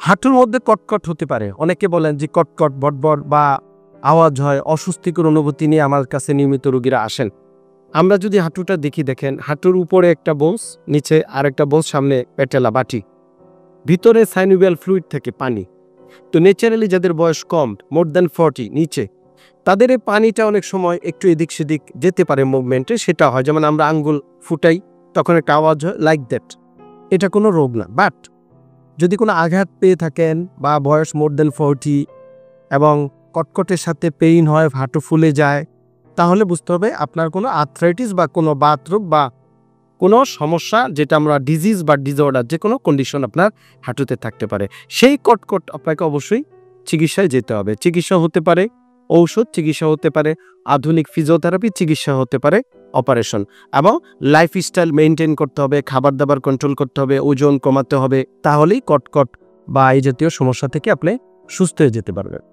হাঁটুর মধ্যে কটকট হতে পারে। অনেকে বলেন যে কটকট, বটবট বা আওয়াজ হয়, অস্বস্তিকর অনুভূতি নিয়ে আমার কাছে নিয়মিত রোগীরা আসেন। আমরা যদি হাঁটুটা দেখেন হাঁটুর উপরে একটা বোনস, নিচে আরেকটা বোনস, সামনে পেটেলা বাটি, ভিতরে সাইনোভিয়াল ফ্লুইড থেকে পানি। তো ন্যাচারালি যাদের বয়স কম, মোর দ্যান 40 নিচে, তাদের এই পানিটা অনেক সময় একটু এদিক সেদিক যেতে পারে মুভমেন্টে, সেটা হয়। যেমন আমরা আঙ্গুল ফুটাই, তখন একটা আওয়াজ হয়, লাইক দ্যাট। এটা কোনো রোগ না। বাট যদি কোনো আঘাত পেয়ে থাকেন বা বয়স মোর দ্যান 40 এবং কটকটের সাথে পেইন হয়, হাঁটু ফুলে যায়, তাহলে বুঝতে হবে আপনার কোনো আর্থ্রাইটিস বা কোনো বাতরোগ বা কোনো সমস্যা, যেটা আমরা ডিজিজ বা ডিসঅর্ডার, যে কোনো কন্ডিশন আপনার হাঁটুতে থাকতে পারে। সেই কটকট আপনাকে অবশ্যই চিকিৎসায় যেতে হবে। চিকিৎসা হতে পারে ঔষধ, চিকিৎসা হতে পারে আধুনিক ফিজিওথেরাপি, চিকিৎসা হতে পারে অপারেশন। এবং লাইফস্টাইল মেনটেন করতে হবে, খাবার দাবার কন্ট্রোল করতে হবে, ওজন কমাতে হবে, তাহলেই কটকট বা এই জাতীয় সমস্যা থেকে আপনি সুস্থ হয়ে যেতে পারবেন।